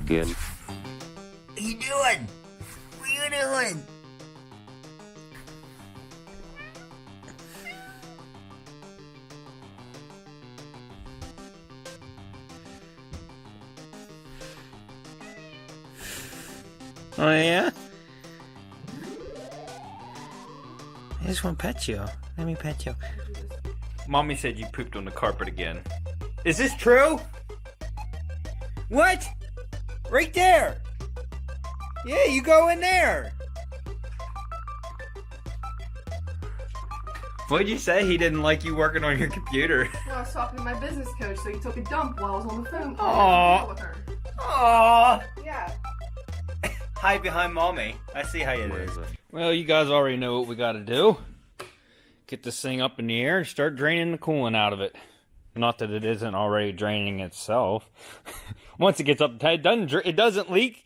Good. What you doing? What you doing? Oh yeah? I just want to pet you. Let me pet you. Mommy said you pooped on the carpet again. Is this true? What? Right there! Yeah, you go in there! What'd you say? He didn't like you working on your computer. Well, I was talking to my business coach, so he took a dump while I was on the phone Aww. with her. Aww! Yeah. Hide behind mommy. I see how it is. Well, you guys already know what we gotta do. Get this thing up in the air and start draining the coolant out of it. Not that it isn't already draining itself. Once it gets up to it doesn't leak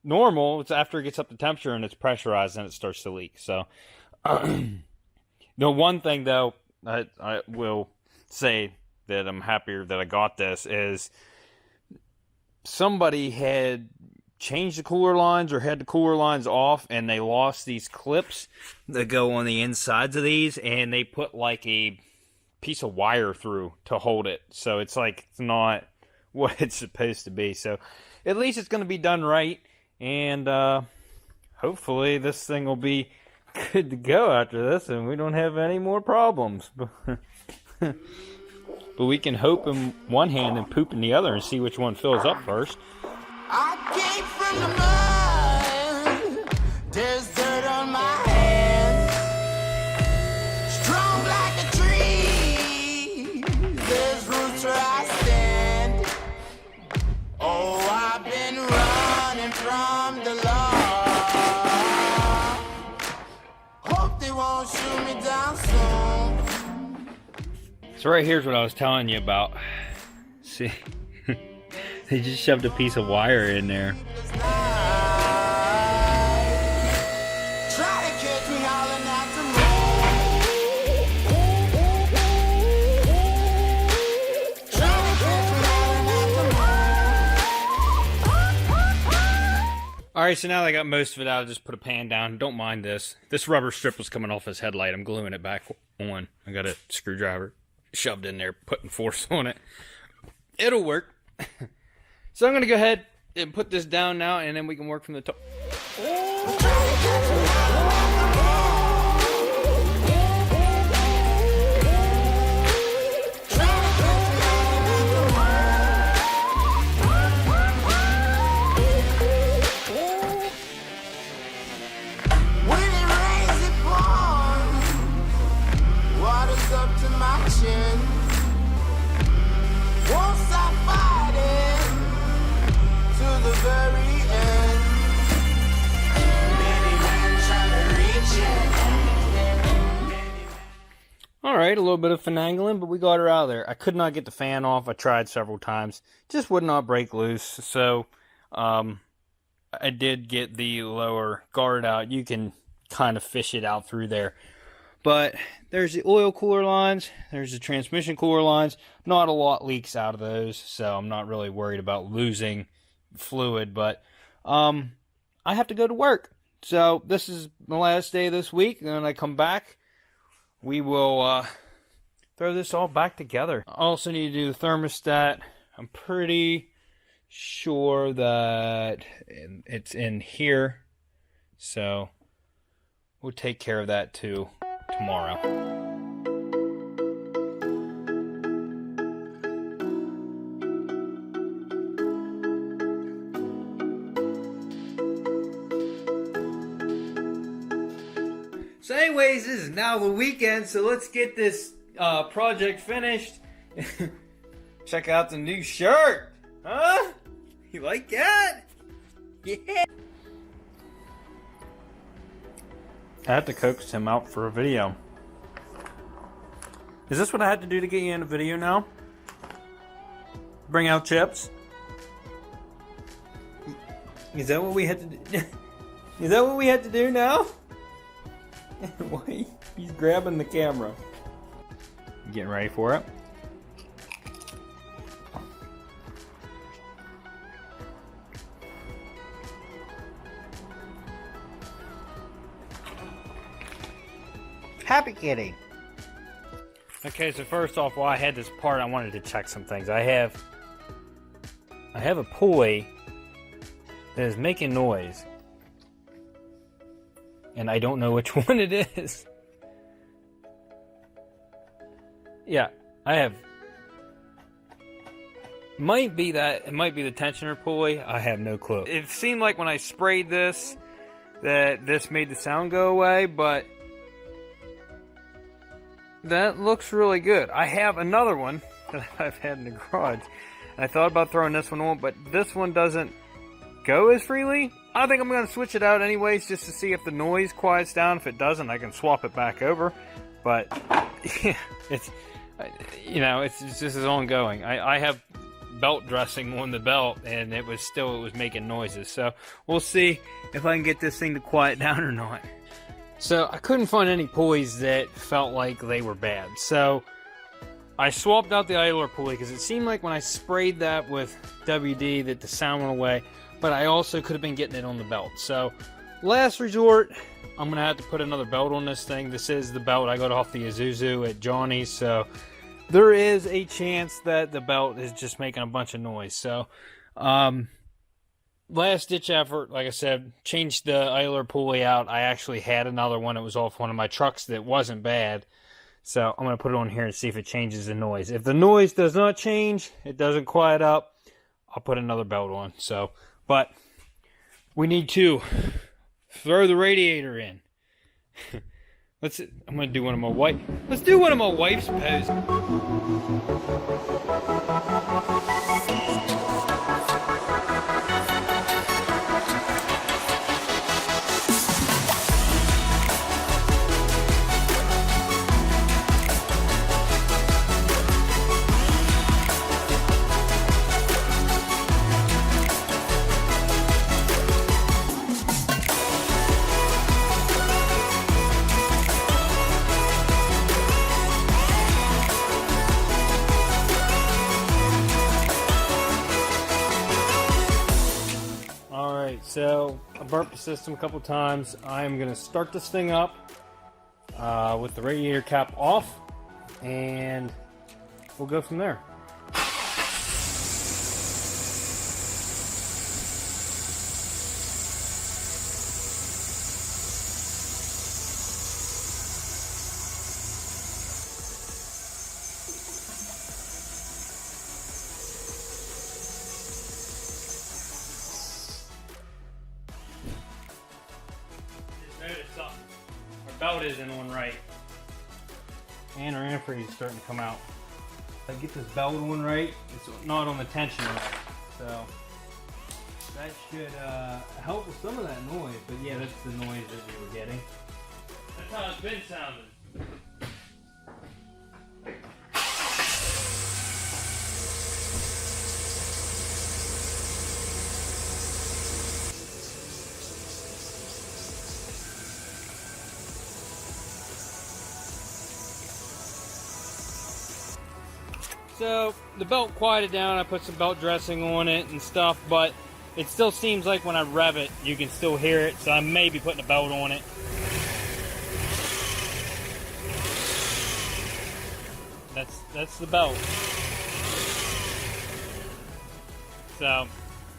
normal. It's after it gets up to temperature and it's pressurized and it starts to leak. So, the one thing though, I will say that I'm happier that I got this is somebody had changed the cooler lines or had the cooler lines off and they lost these clips that go on the insides of these, and they put like a piece of wire through to hold it, so it's like it's not what it's supposed to be. So at least it's going to be done right, and hopefully this thing will be good to go after this and we don't have any more problems. But we can hope in one hand and poop in the other and see which one fills up first. I came from the mud, there's dirt on my hands, strong like a tree, there's roots where I stand. Oh, I've been running from the law, hope they won't shoot me down soon. So right here's what I was telling you about. See? They just shoved a piece of wire in there. Alright, so now that I got most of it out, I just put a pan down. Don't mind this. This rubber strip was coming off his headlight. I'm gluing it back on. I got a screwdriver shoved in there, putting force on it. It'll work. So I'm going to go ahead and put this down now, and then we can work from the top. When it rains, it pours, water's up to my chin. Won't stop fighting to the very end. Many men try to reach it. Alright, a little bit of finagling, but we got her out of there. I could not get the fan off. I tried several times. Just would not break loose. So, I did get the lower guard out. You can kind of fish it out through there. But there's the oil cooler lines. There's the transmission cooler lines. Not a lot leaks out of those, so I'm not really worried about losing fluid. But I have to go to work. So this is the last day of this week. And when I come back, we will throw this all back together. I also need to do the thermostat. I'm pretty sure that it's in here. So we'll take care of that too tomorrow. So anyways, this is now the weekend, so let's get this project finished. Check out the new shirt. Huh? You like that? Yeah. I had to coax him out for a video. Is this what I had to do to get you in a video now? Bring out chips? Is that what we had to do? Is that what we had to do now? Why? He's grabbing the camera. Getting ready for it. Happy kitty. Okay, so first off, while I had this part, I wanted to check some things. I have a pulley that is making noise, and I don't know which one it is. Yeah, I have. It might be the tensioner pulley. I have no clue. It seemed like when I sprayed this that this made the sound go away, but that looks really good. I have another one that I've had in the garage. And I thought about throwing this one on, but this one doesn't go as freely. I think I'm going to switch it out anyways, just to see if the noise quiets down. If it doesn't, I can swap it back over. But yeah, it's just as ongoing. I have belt dressing on the belt, and it was making noises. So we'll see if I can get this thing to quiet down or not. So I couldn't find any pulleys that felt like they were bad. So I swapped out the idler pulley because it seemed like when I sprayed that with WD that the sound went away, but I also could have been getting it on the belt. So last resort, I'm going to have to put another belt on this thing. This is the belt I got off the Isuzu at Johnny's, so there is a chance that the belt is just making a bunch of noise. So last ditch effort, like I said, changed the idler pulley out. I actually had another one that was off one of my trucks that wasn't bad. So I'm going to put it on here and see if it changes the noise. If the noise does not change, it doesn't quiet up, I'll put another belt on. So, but we need to throw the radiator in. I'm going to do one of my wife. Let's do one of my wife's poses. So I burped the system a couple times. I'm going to start this thing up with the radiator cap off, and we'll go from there. Belt isn't on right, and our antifreeze is starting to come out. If I get this belt on right, it's not on the tension right, so that should help with some of that noise. But yeah, that's the noise that we were getting. That's how it's been sounding. So the belt quieted down, I put some belt dressing on it and stuff, but it still seems like when I rev it, you can still hear it, so I may be putting a belt on it. That's the belt. So,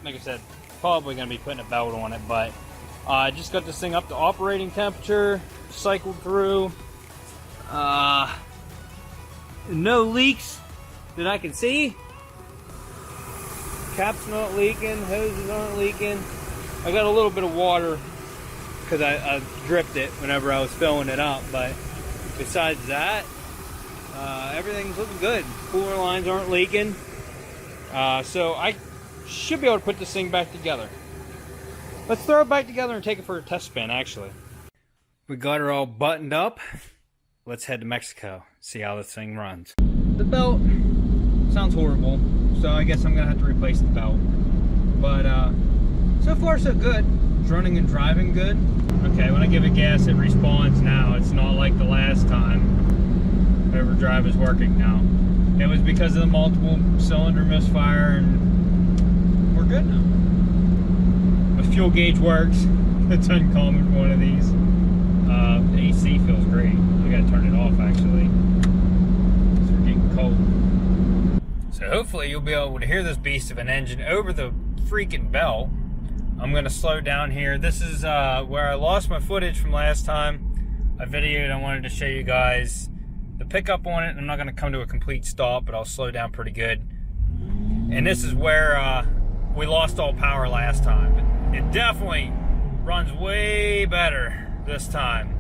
like I said, probably going to be putting a belt on it, but I just got this thing up to operating temperature, cycled through, no leaks that I can see. Cap's not leaking, hoses aren't leaking. I got a little bit of water because I dripped it whenever I was filling it up, but besides that, everything's looking good. Cooler lines aren't leaking, so I should be able to put this thing back together. Let's throw it back together and take it for a test spin, actually. We got her all buttoned up. Let's head to Mexico, see how this thing runs. The belt sounds horrible, so I guess I'm gonna have to replace the belt. But so far so good. It's running and driving good. Okay, when I give it gas, it responds now. It's not like the last time. Overdrive is working now. It was because of the multiple cylinder misfire, and we're good now. The fuel gauge works. It's uncommon for one of these. AC feels great. We gotta turn it off actually. So we're getting cold. So hopefully you'll be able to hear this beast of an engine over the freaking belt. I'm gonna slow down here. This is where I lost my footage from last time. I videoed, I wanted to show you guys the pickup on it. I'm not gonna come to a complete stop, but I'll slow down pretty good. And this is where we lost all power last time. It definitely runs way better this time.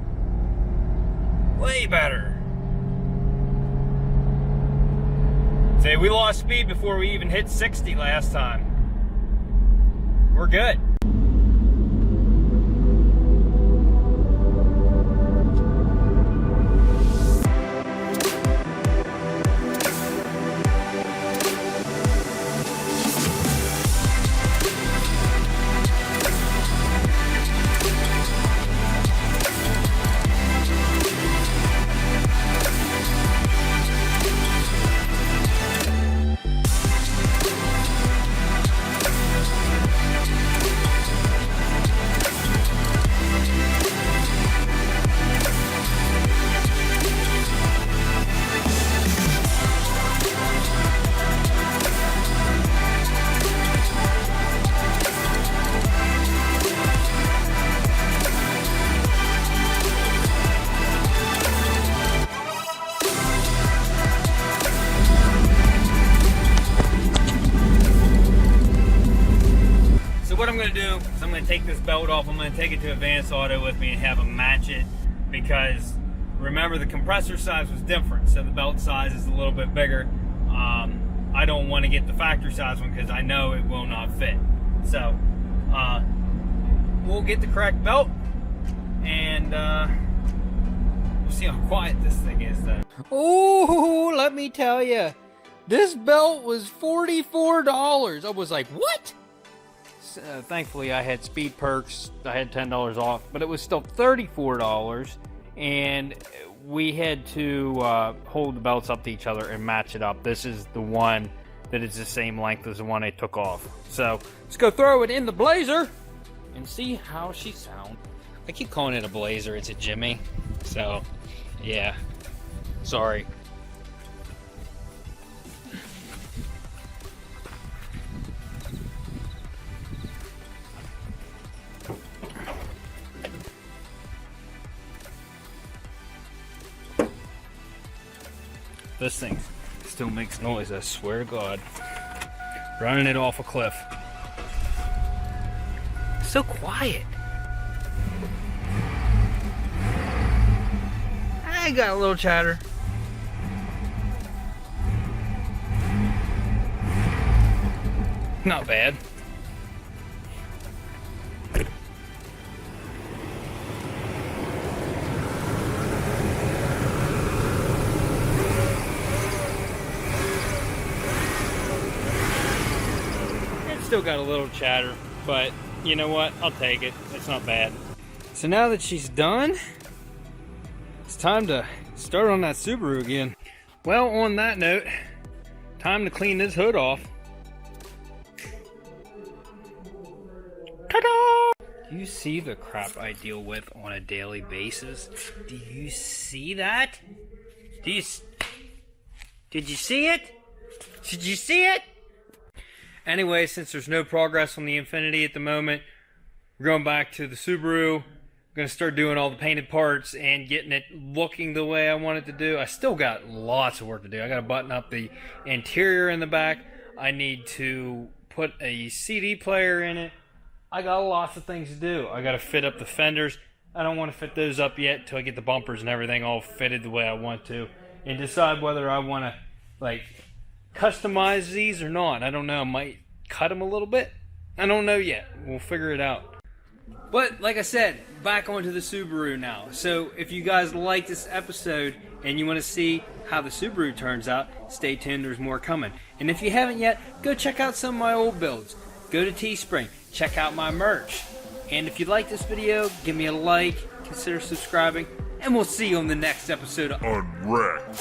Way better. Say we lost speed before we even hit 60 last time. We're good. What I'm going to do is I'm going to take this belt off. I'm going to take it to Advanced Auto with me and have them match it, because remember the compressor size was different, so the belt size is a little bit bigger. I don't want to get the factory size one because I know it will not fit. So we'll get the correct belt and we'll see how quiet this thing is though. Oh, let me tell you, this belt was $44. I was like, what? Thankfully I had speed perks. I had $10 off, but it was still $34, and we had to hold the belts up to each other and match it up. This is the one that is the same length as the one I took off. So let's go throw it in the Blazer and see how she sounds. I keep calling it a Blazer, it's a Jimmy, so yeah, sorry. This thing still makes noise, I swear to God. Running it off a cliff. So quiet. I got a little chatter. Not bad. Still got a little chatter, but you know what? I'll take it. It's not bad. So now that she's done, it's time to start on that Subaru again. Well, on that note, time to clean this hood off. Ta-da! Do you see the crap I deal with on a daily basis? Do you see that? Did you see it? Did you see it? Anyway, since there's no progress on the Infiniti at the moment, we're going back to the Subaru. I'm going to start doing all the painted parts and getting it looking the way I want it to do. I still got lots of work to do. I got to button up the interior in the back. I need to put a CD player in it. I got lots of things to do. I got to fit up the fenders. I don't want to fit those up yet until I get the bumpers and everything all fitted the way I want to, and decide whether I want to like customize these or not. I don't know. I might cut them a little bit. I don't know yet. We'll figure it out. But like I said, back onto the Subaru now. So if you guys like this episode and you want to see how the Subaru turns out, stay tuned. There's more coming. And if you haven't yet, go check out some of my old builds. Go to Teespring. Check out my merch. And if you like this video, give me a like. Consider subscribing. And we'll see you on the next episode of Unwrecked.